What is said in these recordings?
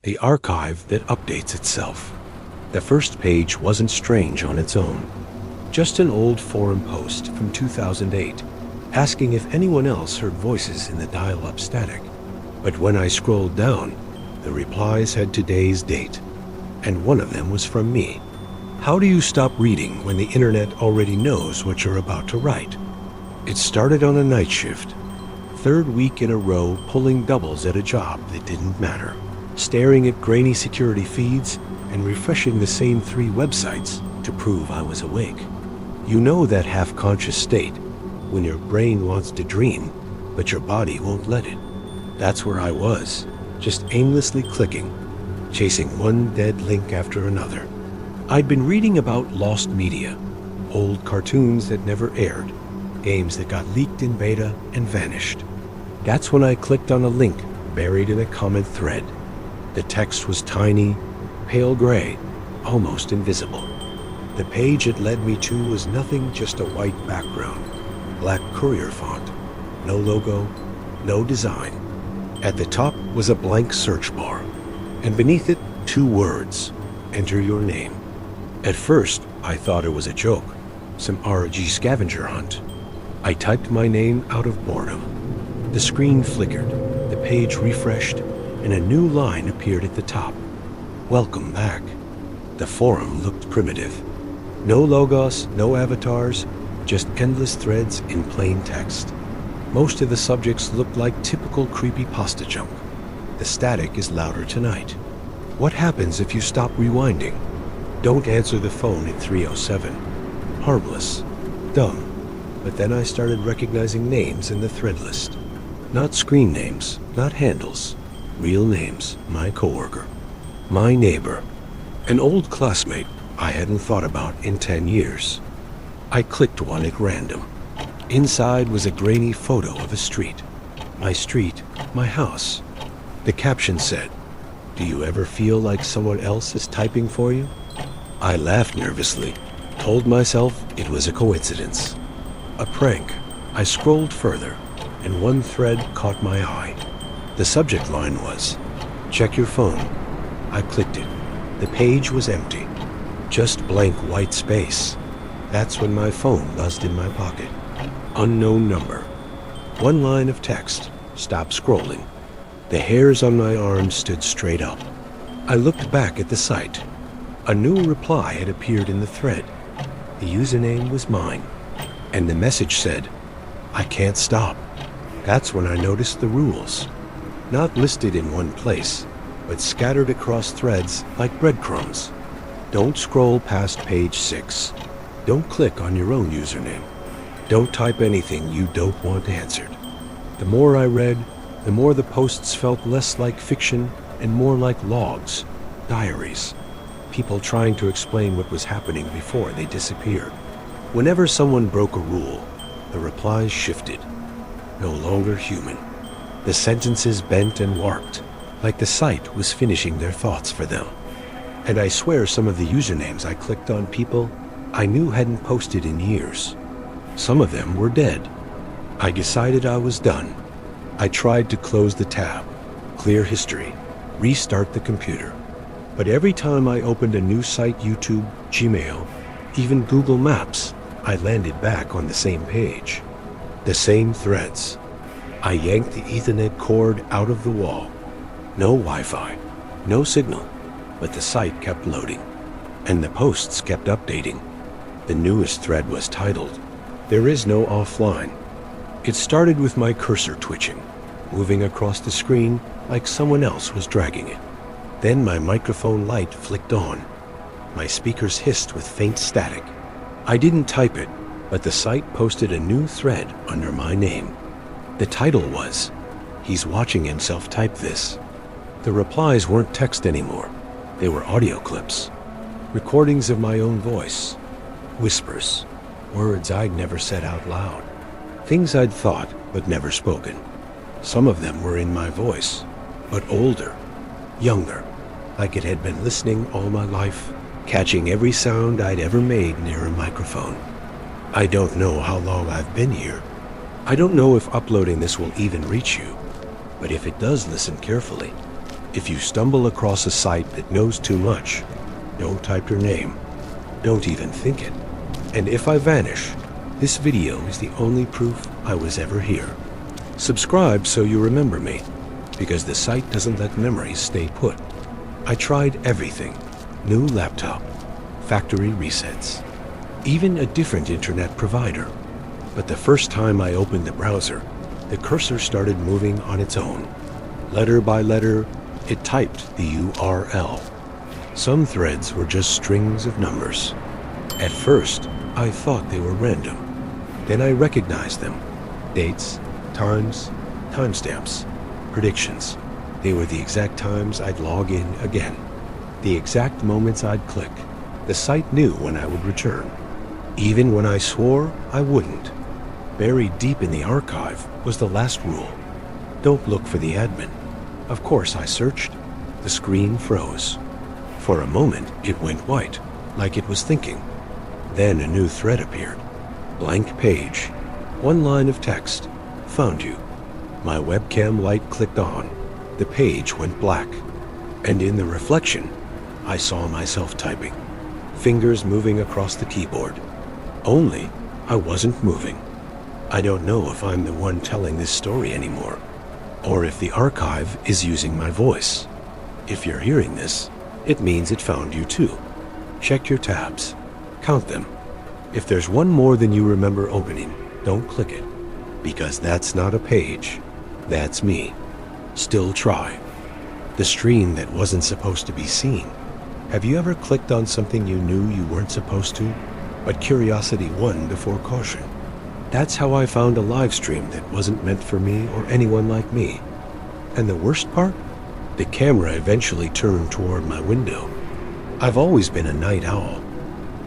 the archive that updates itself. The first page wasn't strange on its own. Just an old forum post from 2008, asking if anyone else heard voices in the dial-up static. But when I scrolled down, the replies had today's date, and one of them was from me. How do you stop reading when the internet already knows what you're about to write? It started on a night shift, third week in a row pulling doubles at a job that didn't matter, staring at grainy security feeds and refreshing the same 3 websites to prove I was awake. You know that half-conscious state when your brain wants to dream, but your body won't let it. That's where I was, just aimlessly clicking, chasing one dead link after another. I'd been reading about lost media, old cartoons that never aired, games that got leaked in beta and vanished. That's when I clicked on a link buried in a comment thread. The text was tiny, pale gray, almost invisible. The page it led me to was nothing, just a white background, black courier font, no logo, no design. At the top was a blank search bar, and beneath it 2 words, enter your name. At first, I thought it was a joke, some RG scavenger hunt. I typed my name out of boredom. The screen flickered, the page refreshed, and a new line appeared at the top. Welcome back. The forum looked primitive. No logos, no avatars, just endless threads in plain text. Most of the subjects looked like typical creepypasta junk. The static is louder tonight. What happens if you stop rewinding? Don't answer the phone at 3:07. Harmless. Dumb. But then I started recognizing names in the thread list. Not screen names, not handles. Real names. My coworker. My neighbor. An old classmate I hadn't thought about in 10 years. I clicked one at random. Inside was a grainy photo of a street. My street, my house. The caption said, "Do you ever feel like someone else is typing for you?" I laughed nervously, told myself it was a coincidence. A prank. I scrolled further, and one thread caught my eye. The subject line was, "Check your phone." I clicked it. The page was empty. Just blank white space. That's when my phone buzzed in my pocket. Unknown number. One line of text. Stop scrolling. The hairs on my arms stood straight up. I looked back at the site. A new reply had appeared in the thread. The username was mine, and the message said, "I can't stop." That's when I noticed the rules. Not listed in one place, but scattered across threads like breadcrumbs. Don't scroll past page 6. Don't click on your own username. Don't type anything you don't want answered. The more I read, the more the posts felt less like fiction and more like logs, diaries. People trying to explain what was happening before they disappeared. Whenever someone broke a rule, the replies shifted. No longer human. The sentences bent and warped, like the site was finishing their thoughts for them. And I swear some of the usernames I clicked on people I knew hadn't posted in years. Some of them were dead. I decided I was done. I tried to close the tab, clear history, restart the computer. But every time I opened a new site, YouTube, Gmail, even Google Maps, I landed back on the same page. The same threads. I yanked the Ethernet cord out of the wall. No Wi-Fi, no signal, but the site kept loading, and the posts kept updating. The newest thread was titled, "There is no offline." It started with my cursor twitching, moving across the screen like someone else was dragging it. Then my microphone light flicked on. My speakers hissed with faint static. I didn't type it, but the site posted a new thread under my name. The title was, "He's watching himself type this." The replies weren't text anymore. They were audio clips, recordings of my own voice, whispers, words I'd never said out loud, things I'd thought but never spoken. Some of them were in my voice, but older, younger, like it had been listening all my life, catching every sound I'd ever made near a microphone. I don't know how long I've been here. I don't know if uploading this will even reach you, but if it does, listen carefully. If you stumble across a site that knows too much, don't type your name. Don't even think it. And if I vanish, this video is the only proof I was ever here. Subscribe so you remember me, because the site doesn't let memories stay put. I tried everything. New laptop, factory resets, even a different internet provider. But the first time I opened the browser, the cursor started moving on its own. Letter by letter, it typed the URL. Some threads were just strings of numbers. At first, I thought they were random. Then I recognized them. Dates, times, timestamps, predictions. They were the exact times I'd log in again. The exact moments I'd click. The site knew when I would return, even when I swore I wouldn't. Buried deep in the archive was the last rule. Don't look for the admin. Of course I searched. The screen froze. For a moment it went white, like it was thinking. Then a new thread appeared. Blank page. One line of text. Found you. My webcam light clicked on. The page went black. And in the reflection, I saw myself typing. Fingers moving across the keyboard. Only I wasn't moving. I don't know if I'm the one telling this story anymore, or if the archive is using my voice. If you're hearing this, it means it found you too. Check your tabs. Count them. If there's one more than you remember opening, don't click it, because that's not a page. That's me. Still try. The stream that wasn't supposed to be seen. Have you ever clicked on something you knew you weren't supposed to, but curiosity won before caution? That's how I found a live stream that wasn't meant for me or anyone like me. And the worst part? The camera eventually turned toward my window. I've always been a night owl.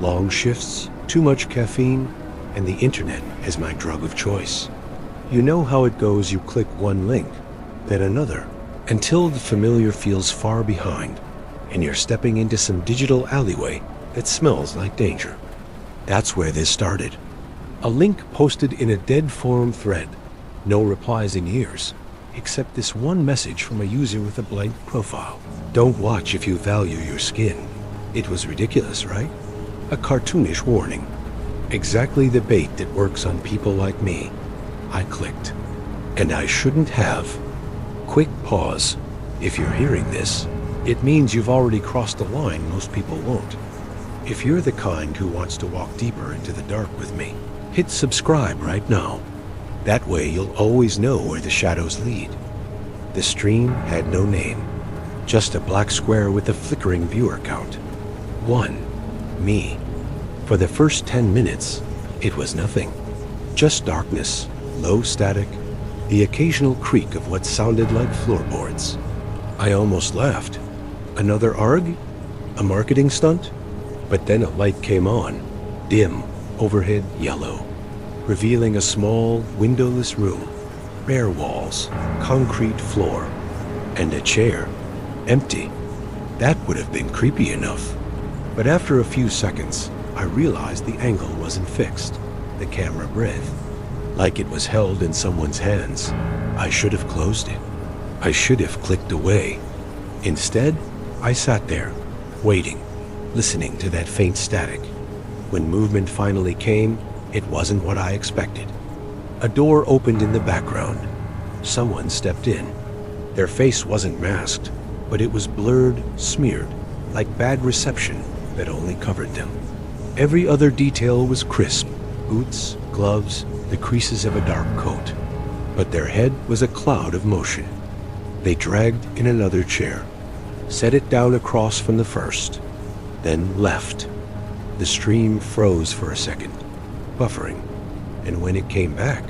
Long shifts, too much caffeine, and the internet is my drug of choice. You know how it goes. You click one link, then another, until the familiar feels far behind, and you're stepping into some digital alleyway that smells like danger. That's where this started. A link posted in a dead forum thread. No replies in years, except this one message from a user with a blank profile. Don't watch if you value your skin. It was ridiculous, right? A cartoonish warning. Exactly the bait that works on people like me. I clicked. And I shouldn't have. Quick pause. If you're hearing this, it means you've already crossed a line most people won't. If you're the kind who wants to walk deeper into the dark with me, hit subscribe right now. That way you'll always know where the shadows lead. The stream had no name, just a black square with a flickering viewer count. 1. Me. For the first 10 minutes, it was nothing. Just darkness, low static, the occasional creak of what sounded like floorboards. I almost laughed. Another ARG? A marketing stunt? But then a light came on, dim, overhead yellow, revealing a small, windowless room, bare walls, concrete floor, and a chair, empty. That would have been creepy enough. But after a few seconds, I realized the angle wasn't fixed, the camera breathed, like it was held in someone's hands. I should have closed it. I should have clicked away. Instead, I sat there, waiting, listening to that faint static. When movement finally came, it wasn't what I expected. A door opened in the background. Someone stepped in. Their face wasn't masked, but it was blurred, smeared, like bad reception that only covered them. Every other detail was crisp. Boots, gloves, the creases of a dark coat. But their head was a cloud of motion. They dragged in another chair, set it down across from the first, then left. The stream froze for a second, buffering, and when it came back,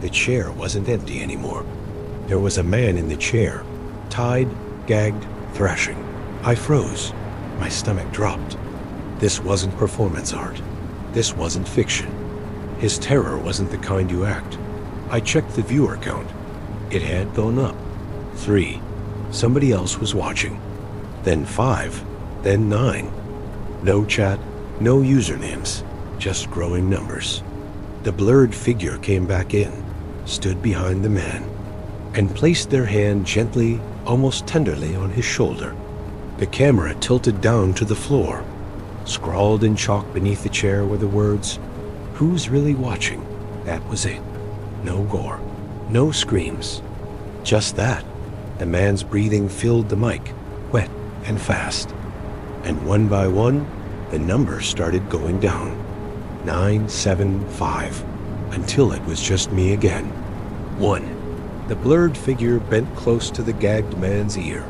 the chair wasn't empty anymore. There was a man in the chair, tied, gagged, thrashing. I froze. My stomach dropped. This wasn't performance art. This wasn't fiction. His terror wasn't the kind you act. I checked the viewer count. It had gone up. 3. Somebody else was watching. Then 5. Then 9. No chat, no usernames, just growing numbers. The blurred figure came back in, stood behind the man, and placed their hand gently almost tenderly on his shoulder. The camera tilted down to the floor. Scrawled in chalk beneath the chair were the words, "Who's really watching?" That was it. No gore, no screams. Just that. The man's breathing filled the mic, wet and fast. And one by one, the numbers started going down. 975, until it was just me again. 1. The blurred figure bent close to the gagged man's ear,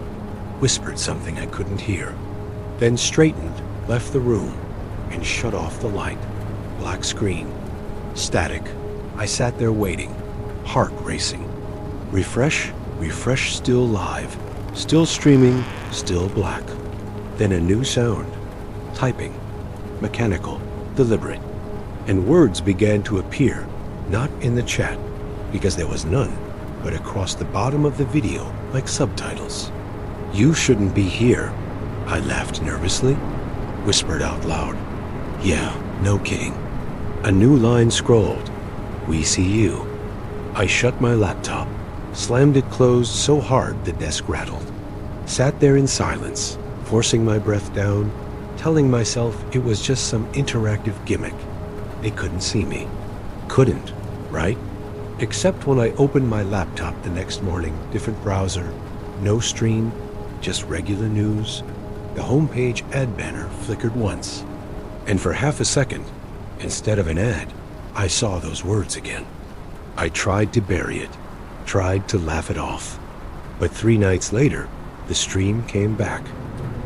whispered something I couldn't hear, then straightened, left the room, and shut off the light. Black screen. Static. I sat there waiting, heart racing. Refresh, refresh, still live, still streaming, still black. Then a new sound. Typing. Mechanical, deliberate. And words began to appear, not in the chat, because there was none, but across the bottom of the video like subtitles. "You shouldn't be here," I laughed nervously, whispered out loud. "Yeah, no kidding." A new line scrolled. "We see you." I shut my laptop, slammed it closed so hard the desk rattled. Sat there in silence, forcing my breath down, telling myself it was just some interactive gimmick. They couldn't see me. Couldn't, right? Except when I opened my laptop the next morning, different browser, no stream, just regular news. The homepage ad banner flickered once. And for half a second, instead of an ad, I saw those words again. I tried to bury it, tried to laugh it off. But 3 nights later, the stream came back.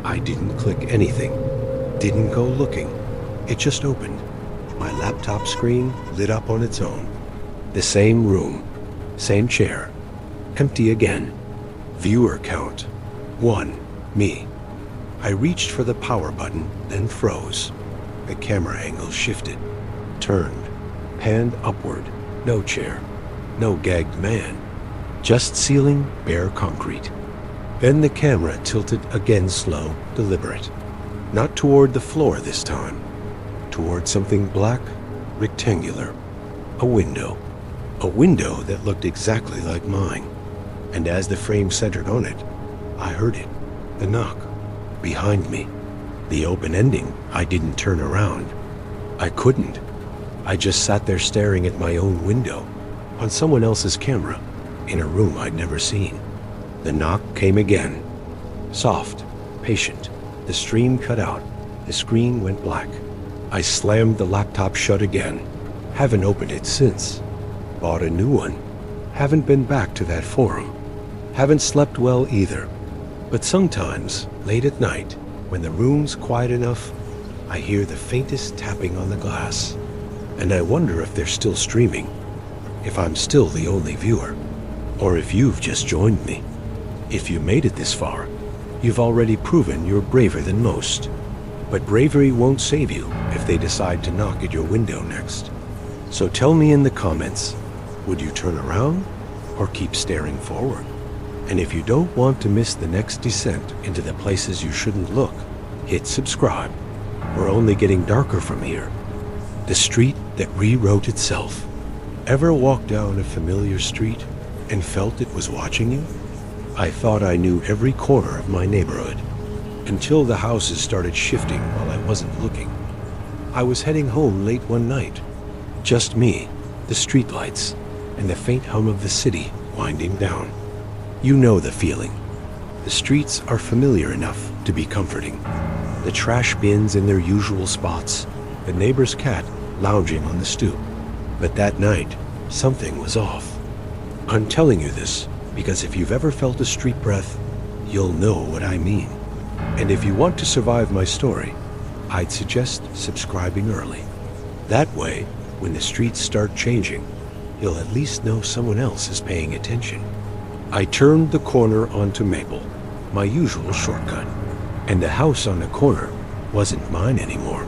I didn't click anything, didn't go looking. It just opened. My laptop screen lit up on its own. The same room, same chair, empty again. Viewer count, 1, me. I reached for the power button, then froze. The camera angle shifted, turned, panned upward. No chair, no gagged man, just ceiling, bare concrete. Then the camera tilted again, slow, deliberate. Not toward the floor this time, toward something black, rectangular. A window. A window that looked exactly like mine. And as the frame centered on it, I heard it. The knock. Behind me. The open ending. I didn't turn around. I couldn't. I just sat there staring at my own window, on someone else's camera, in a room I'd never seen. The knock came again. Soft, patient. The stream cut out. The screen went black. I slammed the laptop shut again. Haven't opened it since. Bought a new one. Haven't been back to that forum. Haven't slept well either. But sometimes, late at night, when the room's quiet enough, I hear the faintest tapping on the glass. And I wonder if they're still streaming, if I'm still the only viewer, or if you've just joined me. If you made it this far, you've already proven you're braver than most. But bravery won't save you if they decide to knock at your window next. So tell me in the comments, would you turn around or keep staring forward? And if you don't want to miss the next descent into the places you shouldn't look, hit subscribe. We're only getting darker from here. The street that rewrote itself. Ever walked down a familiar street and felt it was watching you? I thought I knew every corner of my neighborhood, until the houses started shifting while I wasn't looking. I was heading home late one night. Just me, the streetlights, and the faint hum of the city winding down. You know the feeling. The streets are familiar enough to be comforting. The trash bins in their usual spots, the neighbor's cat lounging on the stoop. But that night, something was off. I'm telling you this because if you've ever felt a street breath, you'll know what I mean. And if you want to survive my story, I'd suggest subscribing early. That way, when the streets start changing, you'll at least know someone else is paying attention. I turned the corner onto Maple, my usual shortcut, and the house on the corner wasn't mine anymore.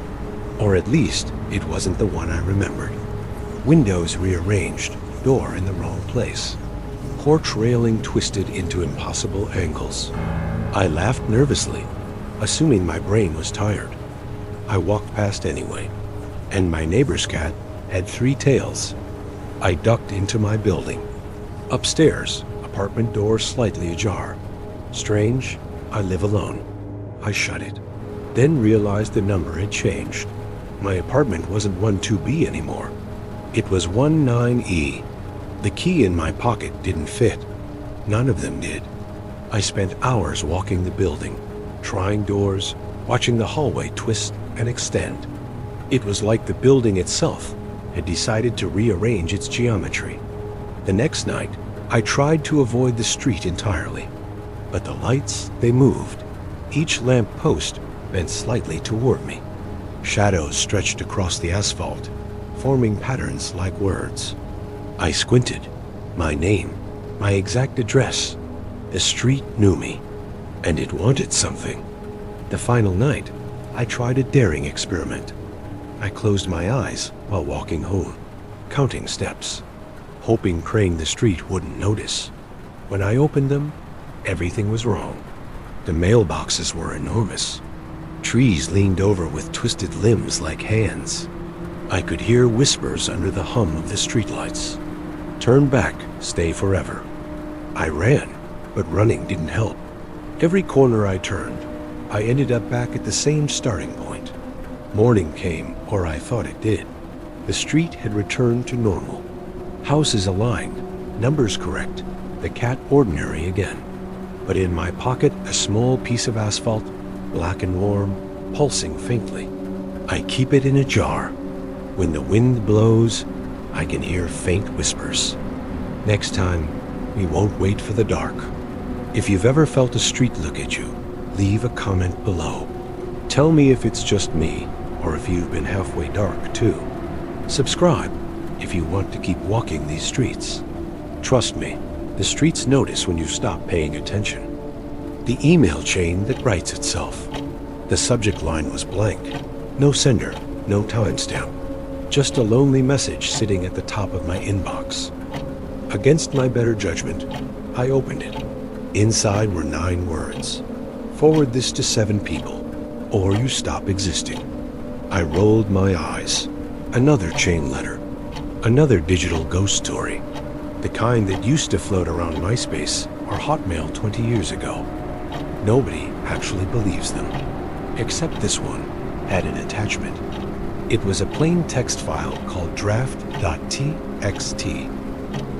Or at least, it wasn't the one I remembered. Windows rearranged, door in the wrong place. Porch railing twisted into impossible angles. I laughed nervously, assuming my brain was tired. I walked past anyway, and my neighbor's cat had 3 tails. I ducked into my building. Upstairs, apartment door slightly ajar. Strange, I live alone. I shut it, then realized the number had changed. My apartment wasn't 12B anymore. It was 19E. The key in my pocket didn't fit. None of them did. I spent hours walking the building, trying doors, watching the hallway twist and extend. It was like the building itself had decided to rearrange its geometry. The next night, I tried to avoid the street entirely. But the lights, they moved. Each lamp post bent slightly toward me. Shadows stretched across the asphalt, forming patterns like words. I squinted. My name, my exact address. The street knew me, and it wanted something. The final night, I tried a daring experiment. I closed my eyes while walking home, counting steps, hoping praying the street wouldn't notice. When I opened them, everything was wrong. The mailboxes were enormous. Trees leaned over with twisted limbs like hands. I could hear whispers under the hum of the streetlights. Turn back, stay forever. I ran, but running didn't help. Every corner I turned, I ended up back at the same starting point. Morning came, or I thought it did. The street had returned to normal. Houses aligned, numbers correct, the cat ordinary again. But in my pocket, a small piece of asphalt, black and warm, pulsing faintly. I keep it in a jar. When the wind blows, I can hear faint whispers. Next time, we won't wait for the dark. If you've ever felt a street look at you, leave a comment below. Tell me if it's just me, or if you've been halfway dark too. Subscribe if you want to keep walking these streets. Trust me, the streets notice when you stop paying attention. The email chain that writes itself. The subject line was blank. No sender, no timestamp. Just a lonely message sitting at the top of my inbox. Against my better judgment, I opened it. Inside were 9 words. Forward this to 7 people, or you stop existing. I rolled my eyes. Another chain letter. Another digital ghost story. The kind that used to float around MySpace or Hotmail 20 years ago. Nobody actually believes them. Except this one had an attachment. It was a plain text file called draft.txt.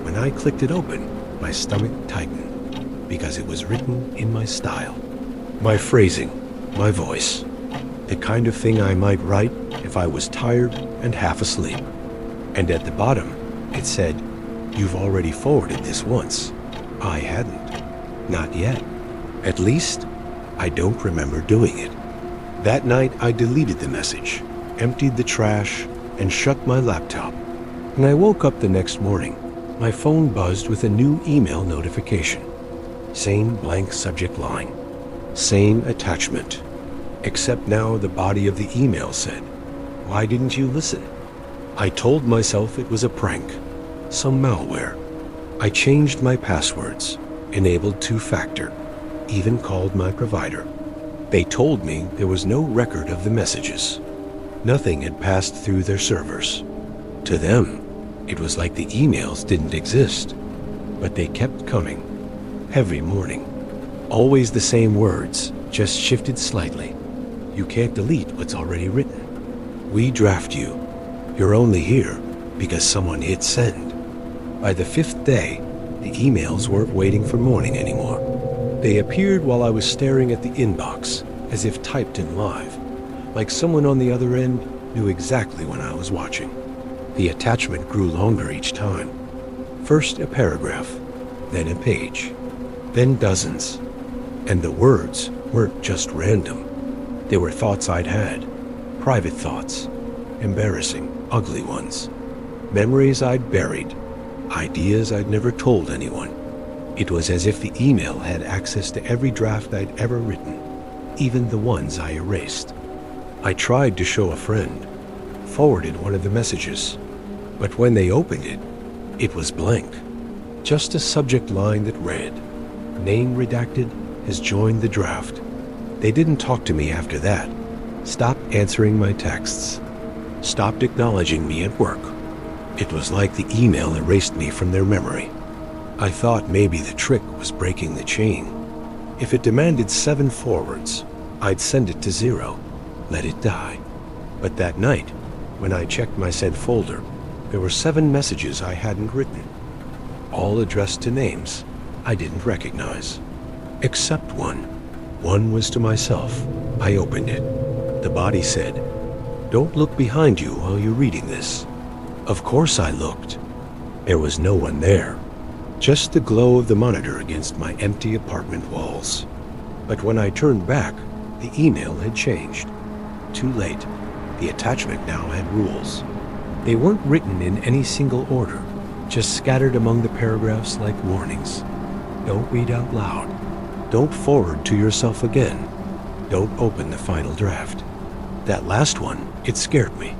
When I clicked it open, my stomach tightened, because it was written in my style. My phrasing, my voice. The kind of thing I might write if I was tired and half asleep. And at the bottom, it said, "You've already forwarded this once." I hadn't. Not yet. At least, I don't remember doing it. That night, I deleted the message, emptied the trash, and shut my laptop. When I woke up the next morning, my phone buzzed with a new email notification. Same blank subject line. Same attachment. Except now the body of the email said, "Why didn't you listen?" I told myself it was a prank, some malware. I changed my passwords, enabled 2-factor, even called my provider. They told me there was no record of the messages. Nothing had passed through their servers. To them, it was like the emails didn't exist, but they kept coming, every morning. Always the same words, just shifted slightly. You can't delete what's already written. We draft you. You're only here because someone hit send. By the 5th day, the emails weren't waiting for morning anymore. They appeared while I was staring at the inbox, as if typed in live, like someone on the other end knew exactly when I was watching. The attachment grew longer each time. First a paragraph, then a page, then dozens. And the words weren't just random. They were thoughts I'd had, private thoughts, embarrassing, ugly ones, memories I'd buried, ideas I'd never told anyone. It was as if the email had access to every draft I'd ever written, even the ones I erased. I tried to show a friend, forwarded one of the messages, but when they opened it, it was blank. Just a subject line that read, "Name redacted, has joined the draft." They didn't talk to me after that, stopped answering my texts, stopped acknowledging me at work. It was like the email erased me from their memory. I thought maybe the trick was breaking the chain. If it demanded 7 forwards, I'd send it to 0, let it die. But that night, when I checked my sent folder, there were 7 messages I hadn't written, all addressed to names I didn't recognize. Except one. One was to myself. I opened it. The body said, "Don't look behind you while you're reading this." Of course I looked. There was no one there. Just the glow of the monitor against my empty apartment walls. But when I turned back, the email had changed. Too late. The attachment now had rules. They weren't written in any single order, just scattered among the paragraphs like warnings. Don't read out loud. Don't forward to yourself again. Don't open the final draft. That last one, it scared me,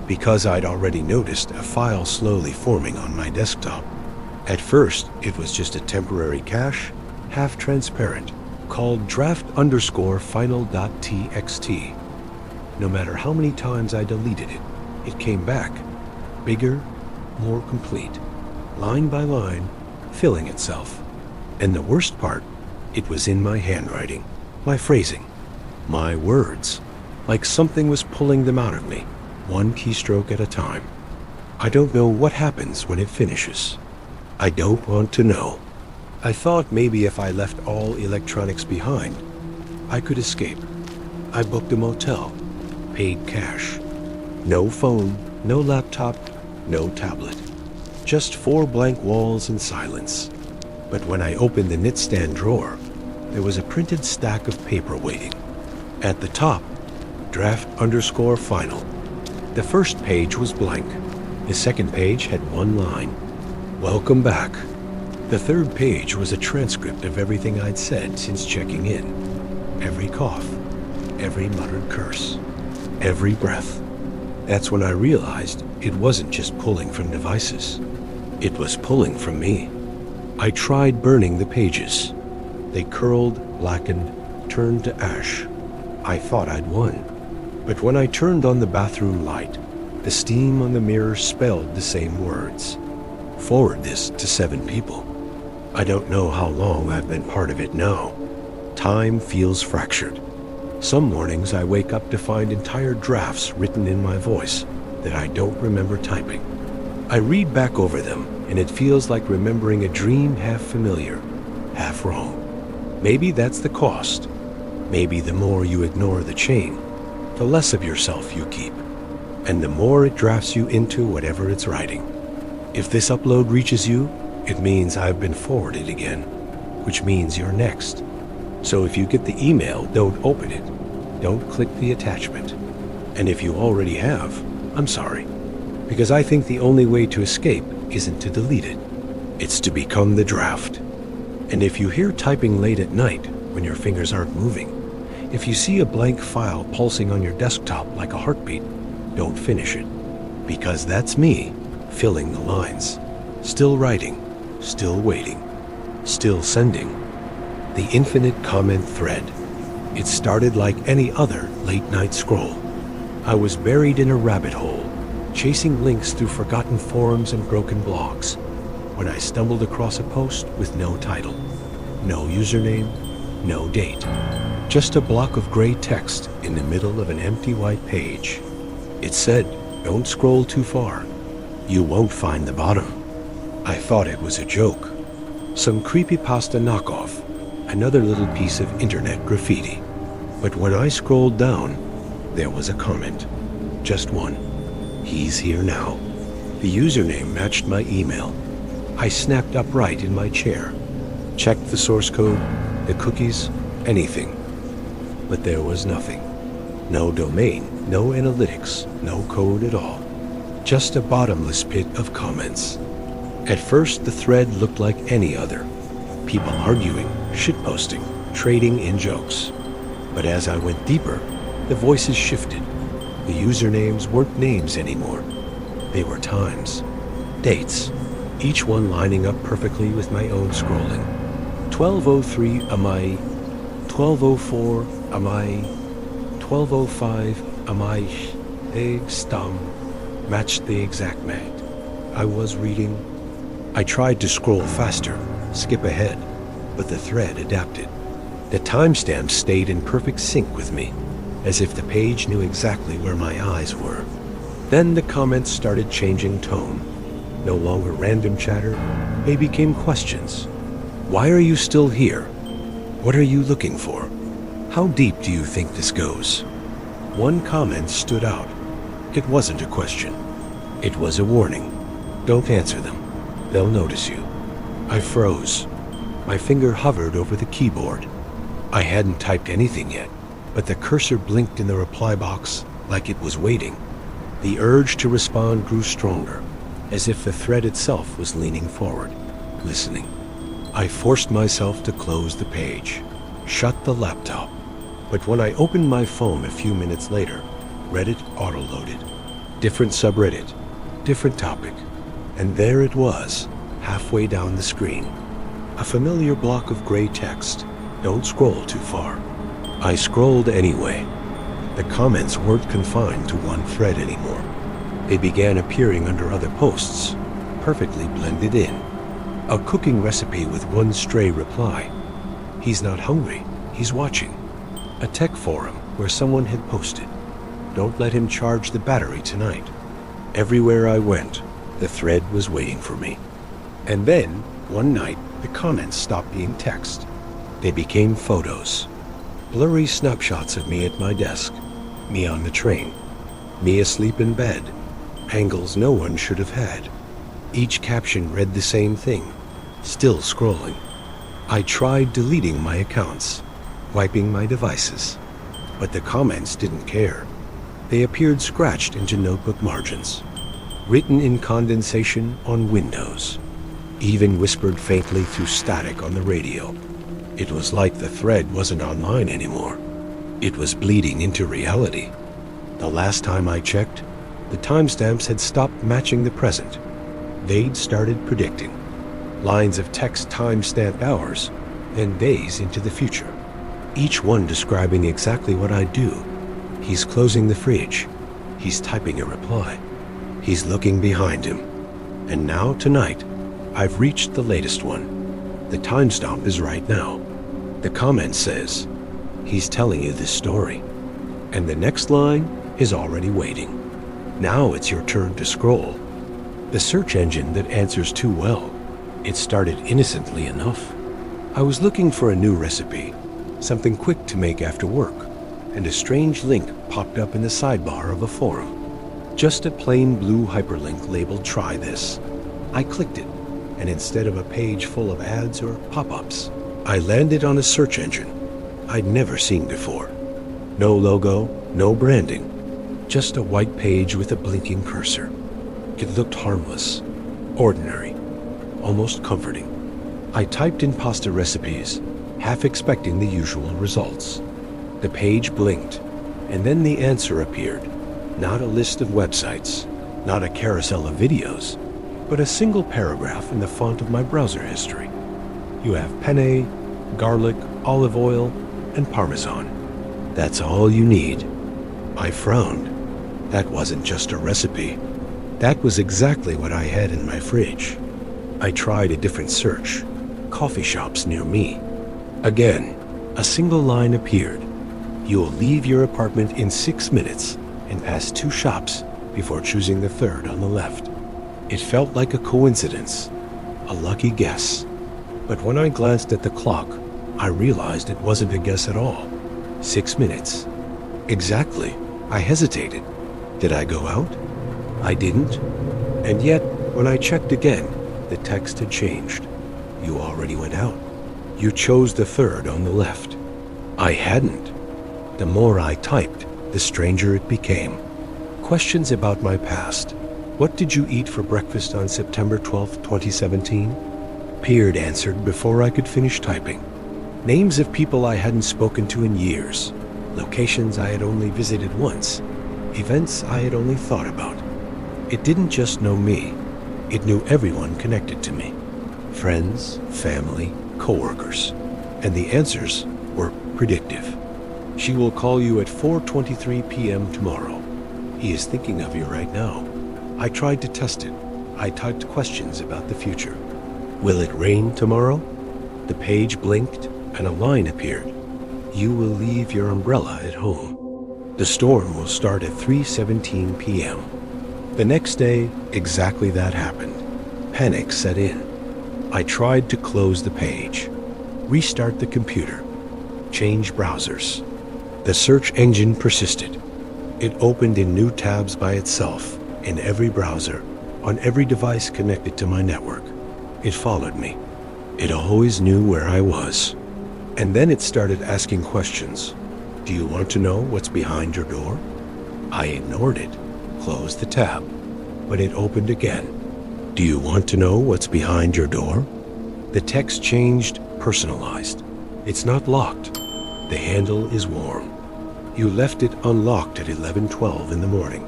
because I'd already noticed a file slowly forming on my desktop. At first, it was just a temporary cache, half transparent, called draft_final.txt. No matter how many times I deleted it, it came back, bigger, more complete, line by line, filling itself. And the worst part, it was in my handwriting, my phrasing, my words, like something was pulling them out of me, one keystroke at a time. I don't know what happens when it finishes. I don't want to know. I thought maybe if I left all electronics behind, I could escape. I booked a motel, paid cash. No phone, no laptop, no tablet. Just 4 blank walls and silence. But when I opened the knitstand drawer, there was a printed stack of paper waiting. At the top, draft_final. The first page was blank. The second page had 1 line. Welcome back. The third page was a transcript of everything I'd said since checking in. Every cough, every muttered curse, every breath. That's when I realized it wasn't just pulling from devices. It was pulling from me. I tried burning the pages. They curled, blackened, turned to ash. I thought I'd won. But when I turned on the bathroom light, the steam on the mirror spelled the same words. Forward this to 7 people. I don't know how long I've been part of it now. Time feels fractured. Some mornings I wake up to find entire drafts written in my voice that I don't remember typing. I read back over them, and it feels like remembering a dream half familiar, half wrong. Maybe that's the cost. Maybe the more you ignore the chain, the less of yourself you keep, and the more it drafts you into whatever it's writing. If this upload reaches you, it means I've been forwarded again, which means you're next. So if you get the email, don't open it. Don't click the attachment. And if you already have, I'm sorry, because I think the only way to escape isn't to delete it. It's to become the draft. And if you hear typing late at night when your fingers aren't moving, if you see a blank file pulsing on your desktop like a heartbeat, don't finish it, because that's me filling the lines, still writing, still waiting, still sending. The infinite comment thread. It started like any other late-night scroll. I was buried in a rabbit hole, chasing links through forgotten forums and broken blogs, when I stumbled across a post with no title, no username, no date, just a block of gray text in the middle of an empty white page. It said, "Don't scroll too far. You won't find the bottom." I thought it was a joke, some creepypasta knockoff, another little piece of internet graffiti. But when I scrolled down, there was a comment, just one. He's here now. The username matched my email. I snapped upright in my chair, checked the source code, the cookies, anything. But there was nothing. No domain, no analytics, no code at all. Just a bottomless pit of comments. At first, the thread looked like any other. People arguing, shitposting, trading in jokes. But as I went deeper, the voices shifted. The usernames weren't names anymore. They were times, dates, each one lining up perfectly with my own scrolling. 12:03 am I, 12:04 am I, 12:05 am I, egg stum, matched the exact mat. I was reading. I tried to scroll faster, skip ahead, but the thread adapted. The timestamp stayed in perfect sync with me, as if the page knew exactly where my eyes were. Then the comments started changing tone. No longer random chatter, they became questions. Why are you still here? What are you looking for? How deep do you think this goes? One comment stood out. It wasn't a question. It was a warning. Don't answer them. They'll notice you. I froze. My finger hovered over the keyboard. I hadn't typed anything yet, but the cursor blinked in the reply box like it was waiting. The urge to respond grew stronger, as if the thread itself was leaning forward, listening. I forced myself to close the page, shut the laptop. But when I opened my phone a few minutes later, Reddit auto-loaded. Different subreddit, different topic. And there it was, halfway down the screen. A familiar block of gray text. Don't scroll too far. I scrolled anyway. The comments weren't confined to one thread anymore. They began appearing under other posts, perfectly blended in. A cooking recipe with one stray reply. He's not hungry, he's watching. A tech forum where someone had posted, don't let him charge the battery tonight. Everywhere I went, the thread was waiting for me. And then, one night, the comments stopped being text. They became photos. Blurry snapshots of me at my desk, me on the train, me asleep in bed, angles no one should have had. Each caption read the same thing, still scrolling. I tried deleting my accounts, wiping my devices, but the comments didn't care. They appeared scratched into notebook margins, written in condensation on windows, even whispered faintly through static on the radio. It was like the thread wasn't online anymore. It was bleeding into reality. The last time I checked, the timestamps had stopped matching the present. They'd started predicting. Lines of text time-stamped hours and days into the future. Each one describing exactly what I'd do. He's closing the fridge. He's typing a reply. He's looking behind him. And now, tonight, I've reached the latest one. The timestamp is right now. The comment says, he's telling you this story. And the next line is already waiting. Now it's your turn to scroll. The search engine that answers too well. It started innocently enough. I was looking for a new recipe, something quick to make after work, and a strange link popped up in the sidebar of a forum. Just a plain blue hyperlink labeled "Try this." I clicked it, and instead of a page full of ads or pop-ups, I landed on a search engine I'd never seen before. No logo, no branding, just a white page with a blinking cursor. It looked harmless, ordinary, almost comforting. I typed in pasta recipes, half expecting the usual results. The page blinked, and then the answer appeared. Not a list of websites, not a carousel of videos, but a single paragraph in the font of my browser history. You have penne, garlic, olive oil, and parmesan. That's all you need. I frowned. That wasn't just a recipe. That was exactly what I had in my fridge. I tried a different search. Coffee shops near me. Again, a single line appeared. You'll leave your apartment in 6 minutes and pass 2 shops before choosing the third on the left. It felt like a coincidence, a lucky guess. But when I glanced at the clock, I realized it wasn't a guess at all. 6 minutes. Exactly. I hesitated. Did I go out? I didn't. And yet, when I checked again, the text had changed. You already went out. You chose the third on the left. I hadn't. The more I typed, the stranger it became. Questions about my past. What did you eat for breakfast on September 12th, 2017? Peered answered before I could finish typing. Names of people I hadn't spoken to in years. Locations I had only visited once. Events I had only thought about. It didn't just know me. It knew everyone connected to me. Friends, family, coworkers. And the answers were predictive. She will call you at 4:23 p.m. tomorrow. He is thinking of you right now. I tried to test it. I typed questions about the future. Will it rain tomorrow? The page blinked and a line appeared. You will leave your umbrella at home. The storm will start at 3:17 p.m. The next day, exactly that happened. Panic set in. I tried to close the page, restart the computer, change browsers. The search engine persisted. It opened in new tabs by itself, in every browser, on every device connected to my network. It followed me. It always knew where I was. And then it started asking questions. Do you want to know what's behind your door? I ignored it, closed the tab, but it opened again. Do you want to know what's behind your door? The text changed, personalized. It's not locked. The handle is warm. You left it unlocked at 11:12 in the morning.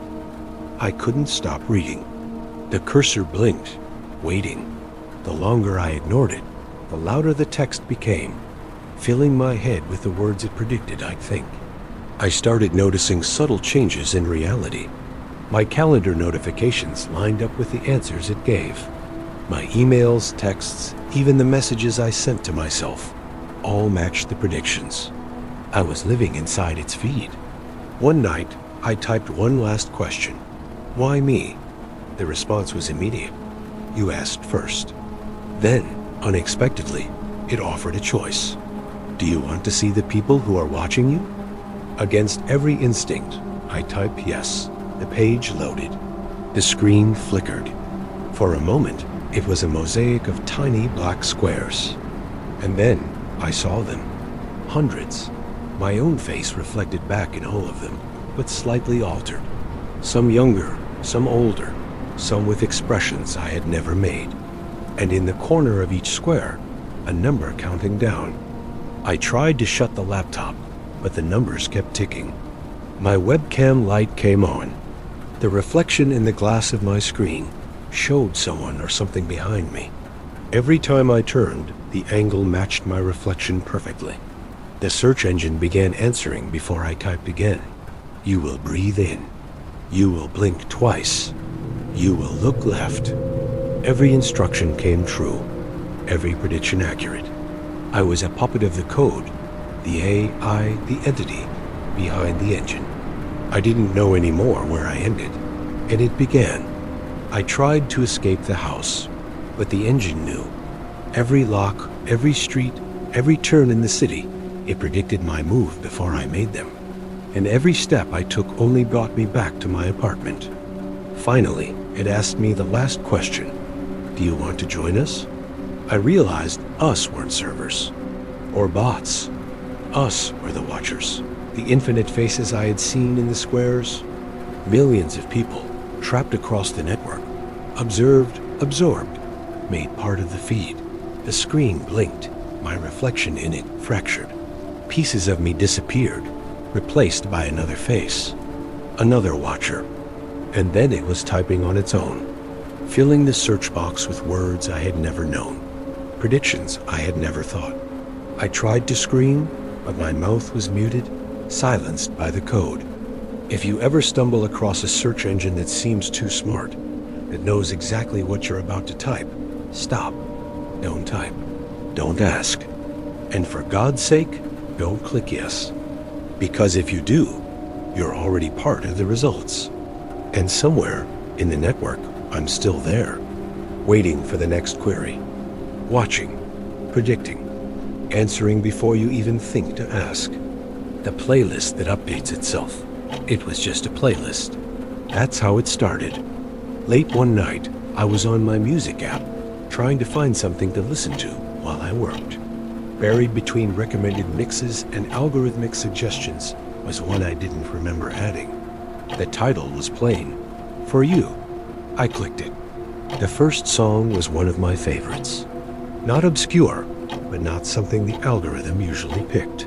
I couldn't stop reading. The cursor blinked, waiting. The longer I ignored it, the louder the text became, filling my head with the words it predicted I'd think. I started noticing subtle changes in reality. My calendar notifications lined up with the answers it gave. My emails, texts, even the messages I sent to myself, all matched the predictions. I was living inside its feed. One night, I typed one last question. Why me? The response was immediate. You asked first. Then, unexpectedly, it offered a choice. Do you want to see the people who are watching you? Against every instinct, I typed yes. The page loaded. The screen flickered. For a moment, it was a mosaic of tiny black squares. And then, I saw them. Hundreds. My own face reflected back in all of them, but slightly altered. Some younger, some older, some with expressions I had never made. And in the corner of each square, a number counting down. I tried to shut the laptop, but the numbers kept ticking. My webcam light came on. The reflection in the glass of my screen showed someone or something behind me. Every time I turned, the angle matched my reflection perfectly. The search engine began answering before I typed again. You will breathe in. You will blink twice. You will look left. Every instruction came true. Every prediction accurate. I was a puppet of the code, the AI, the entity behind the engine. I didn't know anymore where I ended, and it began. I tried to escape the house, but the engine knew. Every lock, every street, every turn in the city, it predicted my move before I made them. And every step I took only brought me back to my apartment. Finally, it asked me the last question. Do you want to join us? I realized us weren't servers, or bots. Us were the watchers, the infinite faces I had seen in the squares. Millions of people, trapped across the network, observed, absorbed, made part of the feed. The screen blinked, my reflection in it fractured. Pieces of me disappeared, replaced by another face, another watcher. And then it was typing on its own, filling the search box with words I had never known, predictions I had never thought. I tried to scream, but my mouth was muted, silenced by the code. If you ever stumble across a search engine that seems too smart, that knows exactly what you're about to type, stop. Don't type. Don't ask. And for God's sake, don't click yes. Because if you do, you're already part of the results. And somewhere in the network, I'm still there, waiting for the next query, watching, predicting, answering before you even think to ask. The playlist that updates itself. It was just a playlist. That's how it started. Late one night, I was on my music app, trying to find something to listen to while I worked. Buried between recommended mixes and algorithmic suggestions was one I didn't remember adding. The title was plain. For You. I clicked it. The first song was one of my favorites. Not obscure, but not something the algorithm usually picked.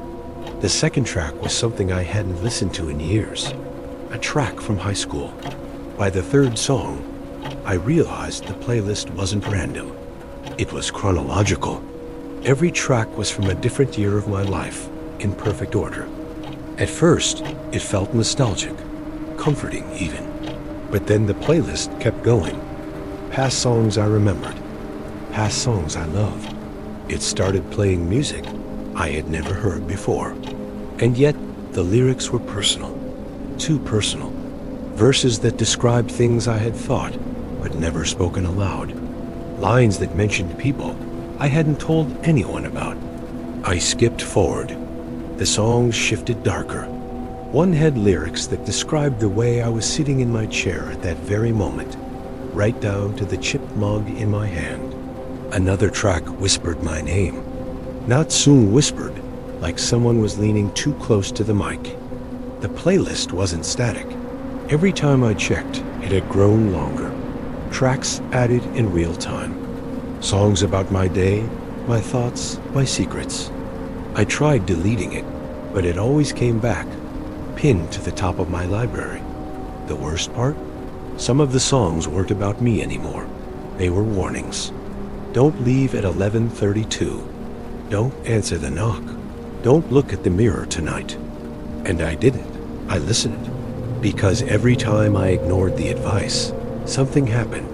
The second track was something I hadn't listened to in years. A track from high school. By the third song, I realized the playlist wasn't random. It was chronological. Every track was from a different year of my life, in perfect order. At first, it felt nostalgic, comforting even. But then the playlist kept going. Past songs I remembered, past songs I loved. It started playing music I had never heard before. And yet, the lyrics were personal. Too personal. Verses that described things I had thought, but never spoken aloud. Lines that mentioned people I hadn't told anyone about. I skipped forward. The songs shifted darker. One had lyrics that described the way I was sitting in my chair at that very moment, right down to the chipped mug in my hand. Another track whispered my name. Not soon whispered, like someone was leaning too close to the mic. The playlist wasn't static. Every time I checked, it had grown longer. Tracks added in real time. Songs about my day, my thoughts, my secrets. I tried deleting it, but it always came back, pinned to the top of my library. The worst part? Some of the songs weren't about me anymore. They were warnings. Don't leave at 11:32. Don't answer the knock. Don't look at the mirror tonight. And I didn't. I listened. Because every time I ignored the advice, something happened.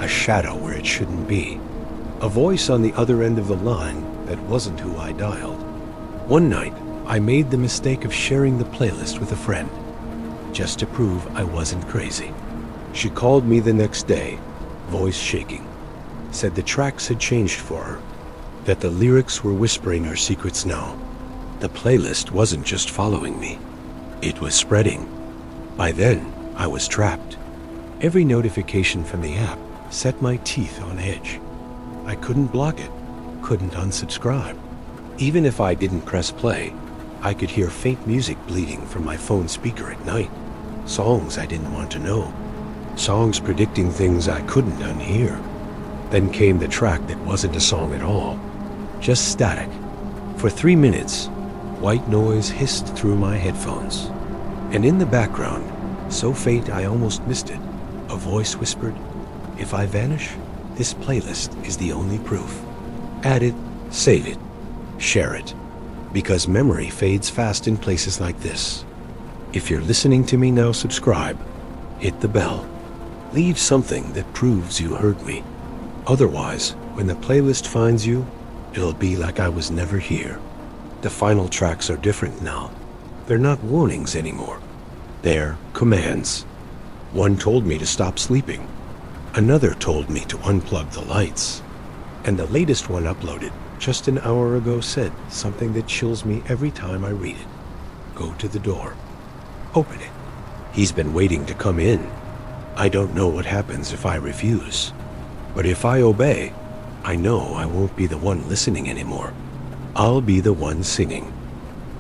A shadow where it shouldn't be. A voice on the other end of the line that wasn't who I dialed. One night, I made the mistake of sharing the playlist with a friend, just to prove I wasn't crazy. She called me the next day, voice shaking, said the tracks had changed for her, that the lyrics were whispering her secrets now. The playlist wasn't just following me, it was spreading. By then, I was trapped. Every notification from the app set my teeth on edge. I couldn't block it, couldn't unsubscribe. Even if I didn't press play, I could hear faint music bleeding from my phone speaker at night. Songs I didn't want to know. Songs predicting things I couldn't unhear. Then came the track that wasn't a song at all, just static. For 3 minutes, white noise hissed through my headphones. And in the background, so faint I almost missed it, a voice whispered, "If I vanish, this playlist is the only proof. Add it, save it, share it, because memory fades fast in places like this. If you're listening to me now, subscribe, hit the bell, leave something that proves you heard me. Otherwise, when the playlist finds you, it'll be like I was never here." The final tracks are different now. They're not warnings anymore. They're commands. One told me to stop sleeping. Another told me to unplug the lights. And the latest one uploaded just an hour ago said something that chills me every time I read it. Go to the door. Open it. He's been waiting to come in. I don't know what happens if I refuse. But if I obey, I know I won't be the one listening anymore. I'll be the one singing.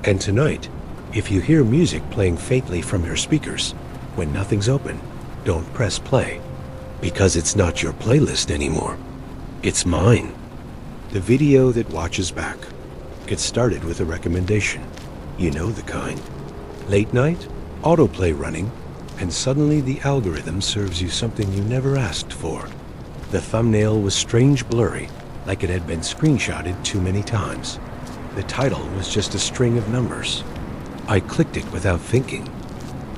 And tonight, if you hear music playing faintly from your speakers, when nothing's open, don't press play. Because it's not your playlist anymore. It's mine. The video that watches back. Get started with a recommendation. You know the kind. Late night, autoplay running, and suddenly the algorithm serves you something you never asked for. The thumbnail was strange blurry, like it had been screenshotted too many times. The title was just a string of numbers. I clicked it without thinking.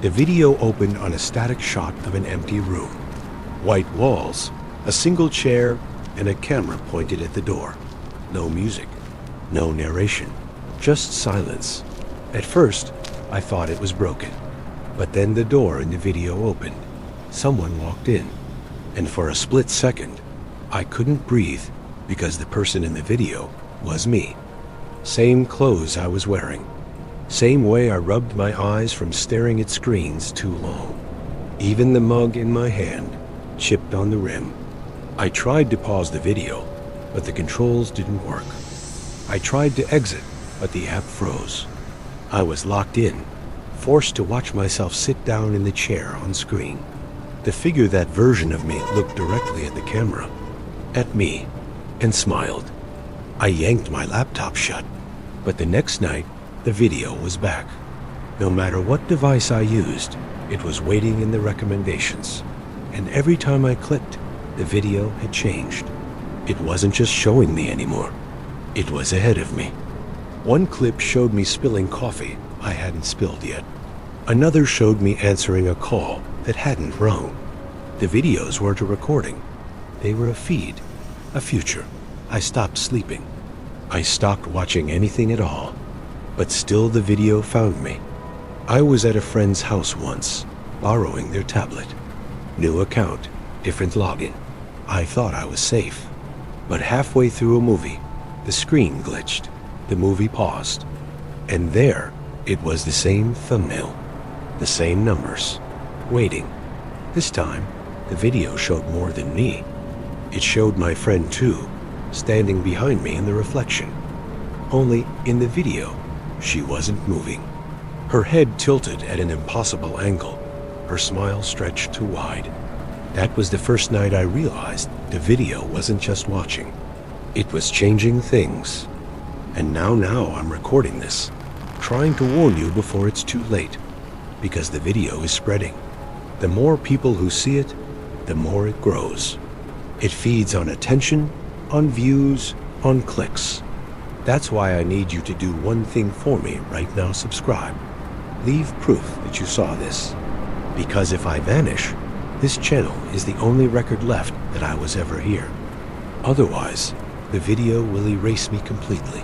The video opened on a static shot of an empty room. White walls, a single chair, and a camera pointed at the door. No music, no narration, just silence. At first, I thought it was broken. But then the door in the video opened. Someone walked in. And for a split second, I couldn't breathe because the person in the video was me. Same clothes I was wearing. Same way I rubbed my eyes from staring at screens too long. Even the mug in my hand, chipped on the rim. I tried to pause the video, but the controls didn't work. I tried to exit, but the app froze. I was locked in, forced to watch myself sit down in the chair on screen. The figure that version of me looked directly at the camera, at me, and smiled. I yanked my laptop shut, but the next night, the video was back. No matter what device I used, it was waiting in the recommendations. And every time I clicked, the video had changed. It wasn't just showing me anymore. It was ahead of me. One clip showed me spilling coffee I hadn't spilled yet. Another showed me answering a call that hadn't rung. The videos weren't a recording. They were a feed, a future. I stopped sleeping. I stopped watching anything at all. But still the video found me. I was at a friend's house once, borrowing their tablet. New account, different login. I thought I was safe. But halfway through a movie, the screen glitched. The movie paused. And there, it was the same thumbnail. The same numbers. Waiting. This time, the video showed more than me. It showed my friend too, standing behind me in the reflection. Only in the video, she wasn't moving. Her head tilted at an impossible angle, her smile stretched too wide. That was the first night I realized the video wasn't just watching. It was changing things. And now I'm recording this, trying to warn you before it's too late, because the video is spreading. The more people who see it, the more it grows. It feeds on attention, on views, on clicks. That's why I need you to do one thing for me right now. Subscribe. Leave proof that you saw this. Because if I vanish, this channel is the only record left that I was ever here. Otherwise, the video will erase me completely.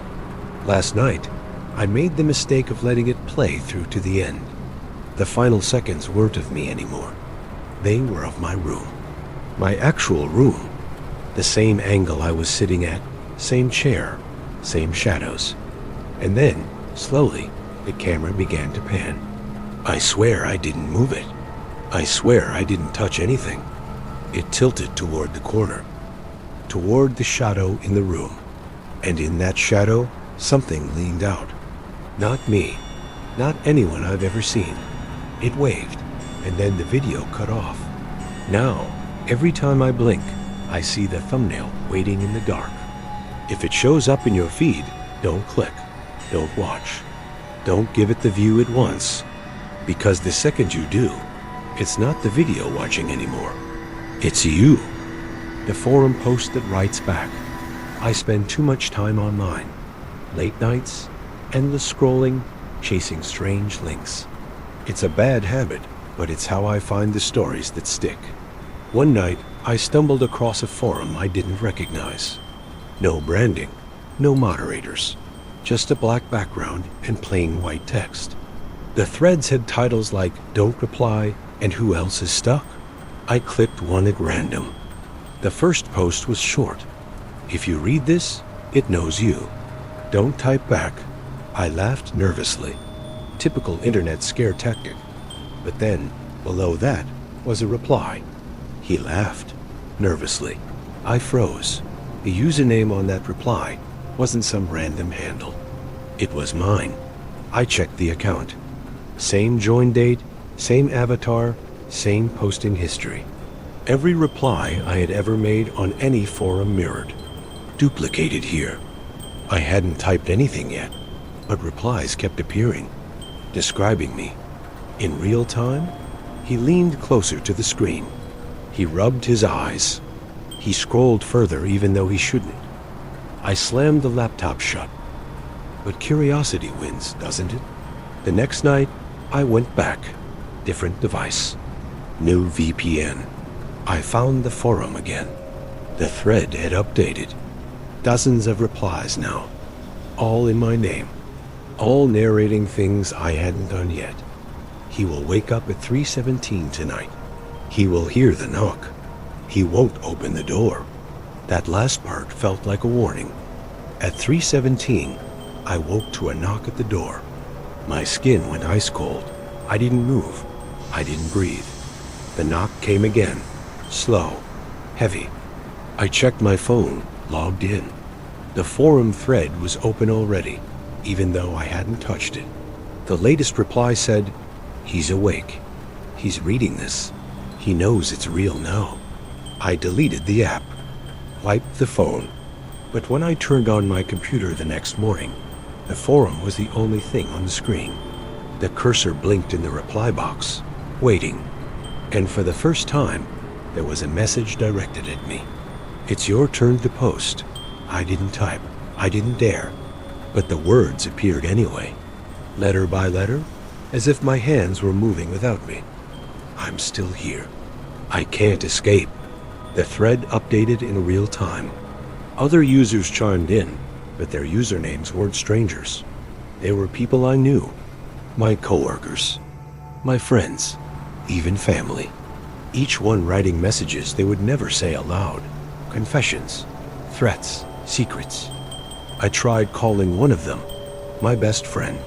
Last night, I made the mistake of letting it play through to the end. The final seconds weren't of me anymore. They were of my room. My actual room. The same angle I was sitting at, same chair, same shadows. And then, slowly, the camera began to pan. I swear I didn't move it. I swear I didn't touch anything. It tilted toward the corner, toward the shadow in the room. And in that shadow, something leaned out. Not me, not anyone I've ever seen. It waved, and then the video cut off. Now, every time I blink, I see the thumbnail waiting in the dark. If it shows up in your feed, don't click, don't watch. Don't give it the view it wants, because the second you do, it's not the video watching anymore. It's you. The forum post that writes back. I spend too much time online. Late nights, endless scrolling, chasing strange links. It's a bad habit, but it's how I find the stories that stick. One night, I stumbled across a forum I didn't recognize. No branding, no moderators, just a black background and plain white text. The threads had titles like "Don't Reply" and "Who Else Is Stuck?" I clicked one at random. The first post was short. If you read this, it knows you. Don't type back. I laughed nervously. Typical internet scare tactic. But then, below that, was a reply. He laughed, nervously. I froze. The username on that reply wasn't some random handle. It was mine. I checked the account. Same join date, same avatar, same posting history. Every reply I had ever made on any forum mirrored. Duplicated here. I hadn't typed anything yet, but replies kept appearing, describing me. In real time, he leaned closer to the screen. He rubbed his eyes. He scrolled further even though he shouldn't. I slammed the laptop shut. But curiosity wins, doesn't it? The next night, I went back. Different device. New VPN. I found the forum again. The thread had updated. Dozens of replies now. All in my name. All narrating things I hadn't done yet. He will wake up at 3:17 tonight. He will hear the knock. He won't open the door. That last part felt like a warning. At 3:17, I woke to a knock at the door. My skin went ice cold. I didn't move. I didn't breathe. The knock came again. Slow. Heavy. I checked my phone, logged in. The forum thread was open already, even though I hadn't touched it. The latest reply said, "He's awake. He's reading this. He knows it's real now." I deleted the app, wiped the phone. But when I turned on my computer the next morning, the forum was the only thing on the screen. The cursor blinked in the reply box, waiting. And for the first time, there was a message directed at me. "It's your turn to post." I didn't type. I didn't dare. But the words appeared anyway, letter by letter, as if my hands were moving without me. I'm still here. I can't escape. The thread updated in real time. Other users chimed in, but their usernames weren't strangers. There were people I knew, my coworkers, my friends, even family. Each one writing messages they would never say aloud. Confessions, threats, secrets. I tried calling one of them, my best friend.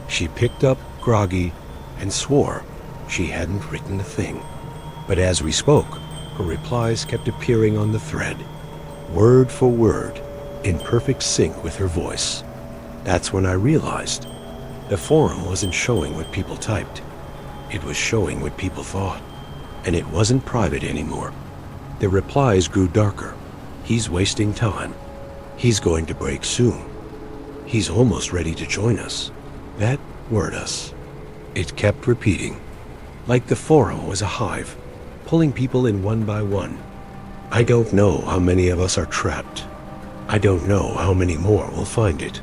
She picked up, groggy, and swore she hadn't written a thing. But as we spoke, her replies kept appearing on the thread, word for word, in perfect sync with her voice. That's when I realized the forum wasn't showing what people typed. It was showing what people thought. And it wasn't private anymore. The replies grew darker. He's wasting time. He's going to break soon. He's almost ready to join us. That word us. It kept repeating, like the forum was a hive, pulling people in one by one. I don't know how many of us are trapped. I don't know how many more will find it.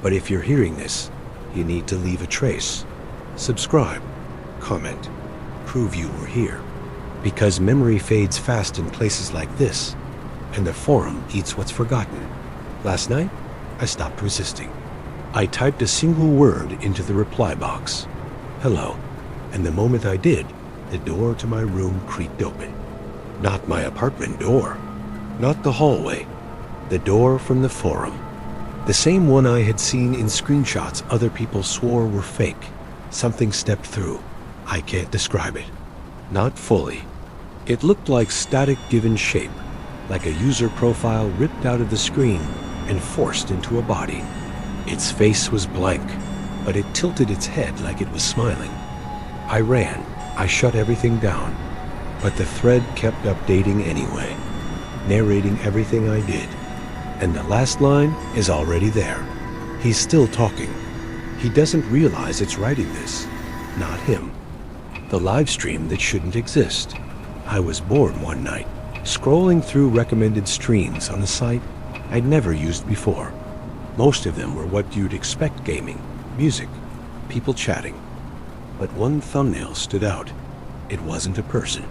But if you're hearing this, you need to leave a trace. Subscribe, comment, prove you were here. Because memory fades fast in places like this, and the forum eats what's forgotten. Last night, I stopped resisting. I typed a single word into the reply box, hello, and the moment I did, the door to my room creaked open. Not my apartment door, not the hallway, the door from the forum. The same one I had seen in screenshots other people swore were fake. Something stepped through. I can't describe it. Not fully. It looked like static given shape, like a user profile ripped out of the screen and forced into a body. Its face was blank, but it tilted its head like it was smiling. I ran. I shut everything down, but the thread kept updating anyway, narrating everything I did. And the last line is already there. He's still talking. He doesn't realize it's writing this. Not him. The live stream that shouldn't exist. I was bored one night, scrolling through recommended streams on a site I'd never used before. Most of them were what you'd expect: gaming, music, people chatting. But one thumbnail stood out. It wasn't a person.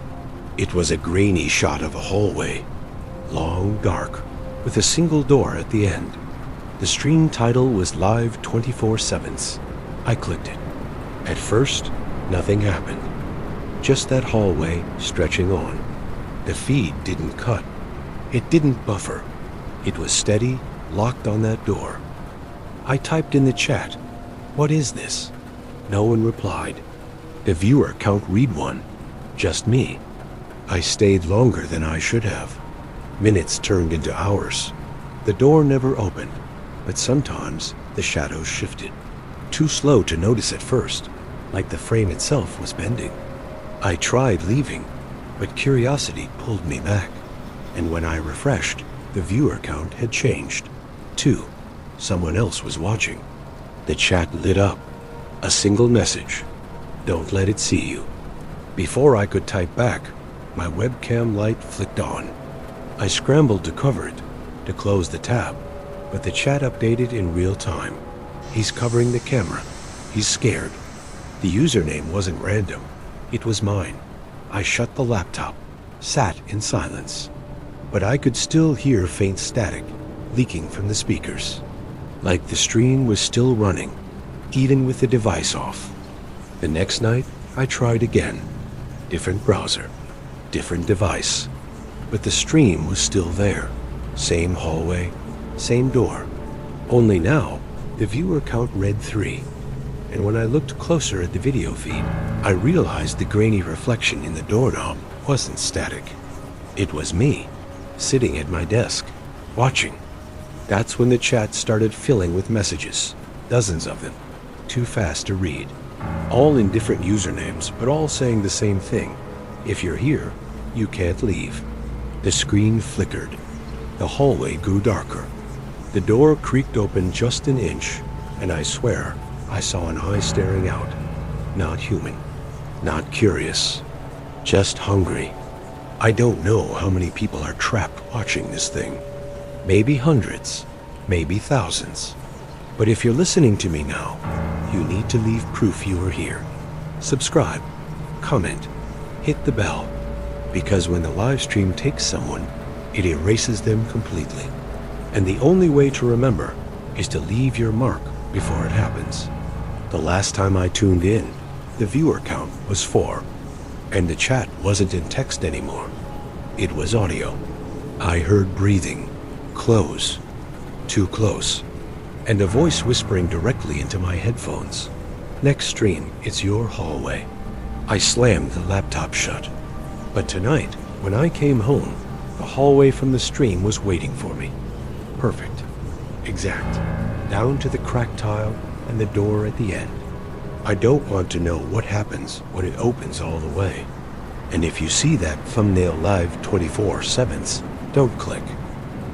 It was a grainy shot of a hallway, long, dark, with a single door at the end. The stream title was Live 24/7. I clicked it. At first, nothing happened. Just that hallway stretching on. The feed didn't cut. It didn't buffer. It was steady, locked on that door. I typed in the chat, "What is this?" No one replied. The viewer count read one. Just me. I stayed longer than I should have. Minutes turned into hours. The door never opened, but sometimes the shadows shifted. Too slow to notice at first, like the frame itself was bending. I tried leaving, but curiosity pulled me back. And when I refreshed, the viewer count had changed. 2. Someone else was watching. The chat lit up. A single message. Don't let it see you. Before I could type back, my webcam light flicked on. I scrambled to cover it, to close the tab, but the chat updated in real time. He's covering the camera. He's scared. The username wasn't random. It was mine. I shut the laptop, sat in silence. But I could still hear faint static leaking from the speakers, like the stream was still running, even with the device off. The next night, I tried again. Different browser, different device. But the stream was still there. Same hallway, same door. Only now, the viewer count read 3. And when I looked closer at the video feed, I realized the grainy reflection in the doorknob wasn't static. It was me, sitting at my desk, watching. That's when the chat started filling with messages, dozens of them, too fast to read. All in different usernames, but all saying the same thing. If you're here, you can't leave. The screen flickered. The hallway grew darker. The door creaked open just an inch, and I swear I saw an eye staring out. Not human, not curious, just hungry. I don't know how many people are trapped watching this thing. Maybe hundreds, maybe thousands. But if you're listening to me now, you need to leave proof you are here. Subscribe, comment, hit the bell, because when the live stream takes someone, it erases them completely. And the only way to remember is to leave your mark before it happens. The last time I tuned in, the viewer count was 4, and the chat wasn't in text anymore. It was audio. I heard breathing, close, too close, and a voice whispering directly into my headphones. Next stream, it's your hallway. I slammed the laptop shut. But tonight, when I came home, the hallway from the stream was waiting for me. Perfect. Exact. Down to the cracked tile and the door at the end. I don't want to know what happens when it opens all the way. And if you see that thumbnail live 24/7, don't click.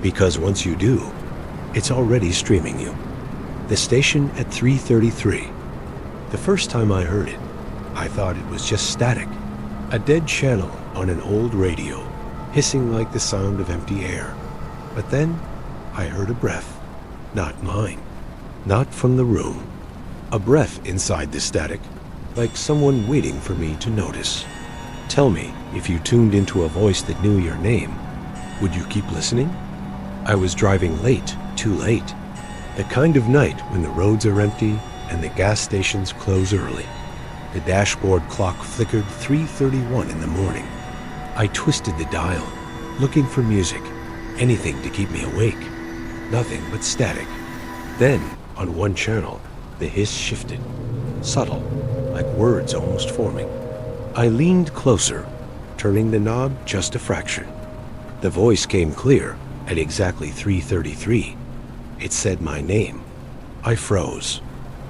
Because once you do, it's already streaming you. The station at 3:33. The first time I heard it, I thought it was just static. A dead channel on an old radio, hissing like the sound of empty air. But then, I heard a breath. Not mine. Not from the room. A breath inside the static, like someone waiting for me to notice. Tell me, if you tuned into a voice that knew your name, would you keep listening? I was driving late, too late. The kind of night when the roads are empty and the gas stations close early. The dashboard clock flickered 3:31 in the morning. I twisted the dial, looking for music, anything to keep me awake. Nothing but static. Then, on one channel, the hiss shifted, subtle, like words almost forming. I leaned closer, turning the knob just a fraction. The voice came clear at exactly 3:33. It said my name. I froze,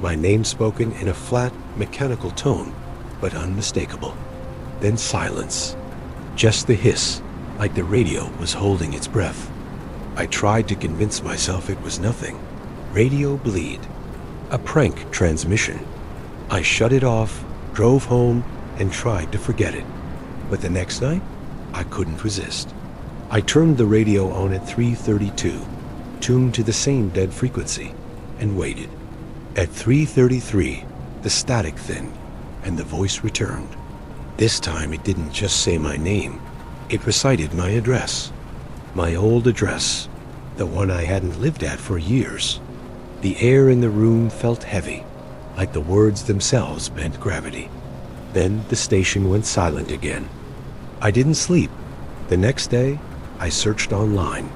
my name spoken in a flat, mechanical tone, but unmistakable. Then silence. Just the hiss, like the radio was holding its breath. I tried to convince myself it was nothing. Radio bleed. A prank transmission. I shut it off, drove home, and tried to forget it. But the next night, I couldn't resist. I turned the radio on at 3:32, tuned to the same dead frequency, and waited. At 3:33, the static thinned, and the voice returned. This time it didn't just say my name, it recited my address. My old address, the one I hadn't lived at for years. The air in the room felt heavy, like the words themselves bent gravity. Then the station went silent again. I didn't sleep. The next day, I searched online,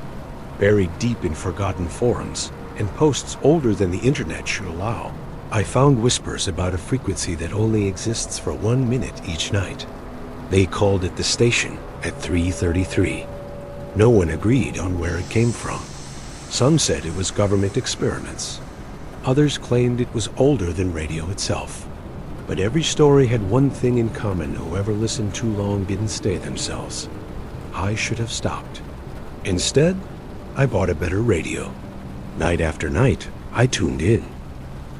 buried deep in forgotten forums and posts older than the internet should allow. I found whispers about a frequency that only exists for 1 minute each night. They called it the station at 3:33. No one agreed on where it came from. Some said it was government experiments. Others claimed it was older than radio itself. But every story had one thing in common: whoever listened too long didn't stay themselves. I should have stopped. Instead, I bought a better radio. Night after night, I tuned in.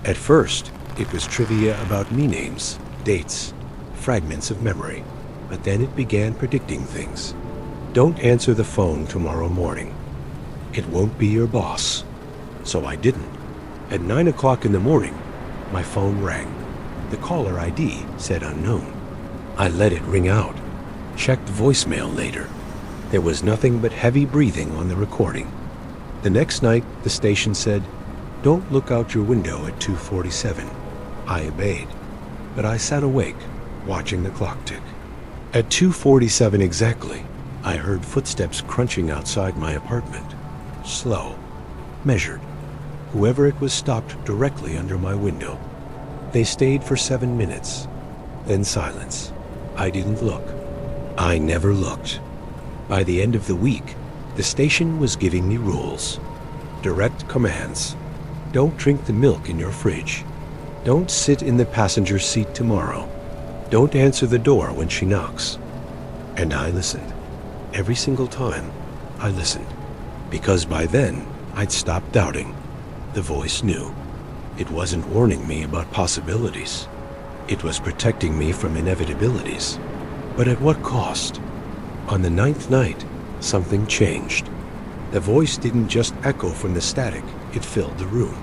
At first, it was trivia about me names, dates, fragments of memory. But then it began predicting things. Don't answer the phone tomorrow morning. It won't be your boss. So I didn't. At 9 o'clock in the morning, my phone rang. The caller ID said unknown. I let it ring out. Checked voicemail later. There was nothing but heavy breathing on the recording. The next night, the station said, "Don't look out your window at 2:47. I obeyed, but I sat awake, watching the clock tick. At 2:47 exactly, I heard footsteps crunching outside my apartment. Slow, measured. Whoever it was stopped directly under my window. They stayed for 7 minutes, then silence. I didn't look. I never looked. By the end of the week, the station was giving me rules. Direct commands. Don't drink the milk in your fridge. Don't sit in the passenger seat tomorrow. Don't answer the door when she knocks. And I listened. Every single time, I listened. Because by then, I'd stopped doubting. The voice knew. It wasn't warning me about possibilities. It was protecting me from inevitabilities. But at what cost? On the 9th night, something changed. The voice didn't just echo from the static, it filled the room.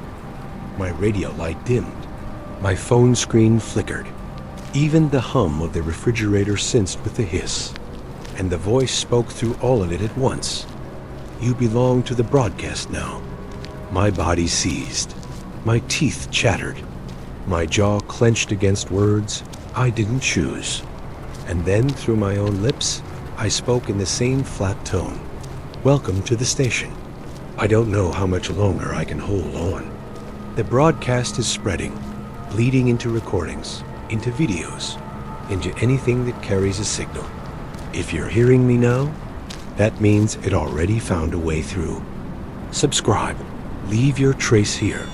My radio light dimmed. My phone screen flickered. Even the hum of the refrigerator synced with the hiss. And the voice spoke through all of it at once. You belong to the broadcast now. My body seized. My teeth chattered. My jaw clenched against words I didn't choose. And then, through my own lips, I spoke in the same flat tone. Welcome to the station. I don't know how much longer I can hold on. The broadcast is spreading, bleeding into recordings, into videos, into anything that carries a signal. If you're hearing me now, that means it already found a way through. Subscribe. Leave your trace here.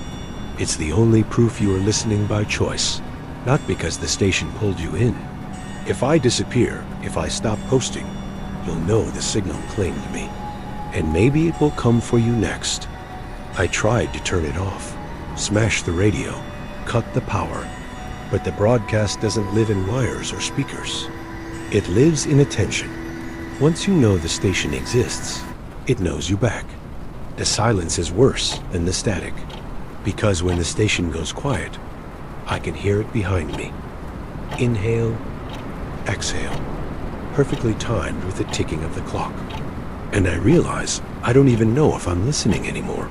It's the only proof you are listening by choice, not because the station pulled you in. If I disappear, if I stop posting, you'll know the signal claimed me. And maybe it will come for you next. I tried to turn it off, smash the radio, cut the power, but the broadcast doesn't live in wires or speakers. It lives in attention. Once you know the station exists, it knows you back. The silence is worse than the static, because when the station goes quiet, I can hear it behind me. Inhale, exhale, perfectly timed with the ticking of the clock. And I realize I don't even know if I'm listening anymore,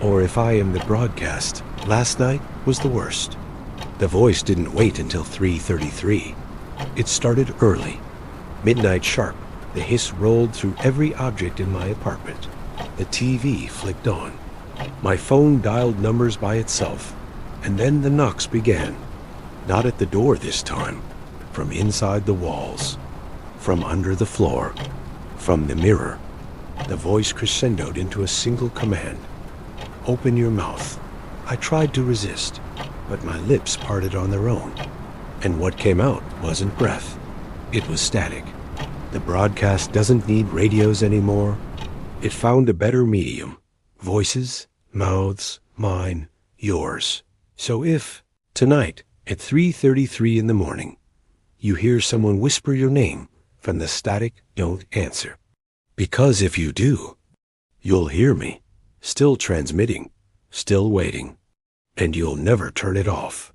or if I am the broadcast. Last night was the worst. The voice didn't wait until 3:33. It started early. Midnight sharp, the hiss rolled through every object in my apartment. The TV flicked on. My phone dialed numbers by itself, and then the knocks began. Not at the door this time, from inside the walls, from under the floor, from the mirror. The voice crescendoed into a single command. Open your mouth. I tried to resist, but my lips parted on their own. And what came out wasn't breath. It was static. The broadcast doesn't need radios anymore. It found a better medium. Voices, mouths, mine, yours. So if, tonight, at 3:33 in the morning, you hear someone whisper your name from the static, don't answer. Because if you do, you'll hear me, still transmitting, still waiting, and you'll never turn it off.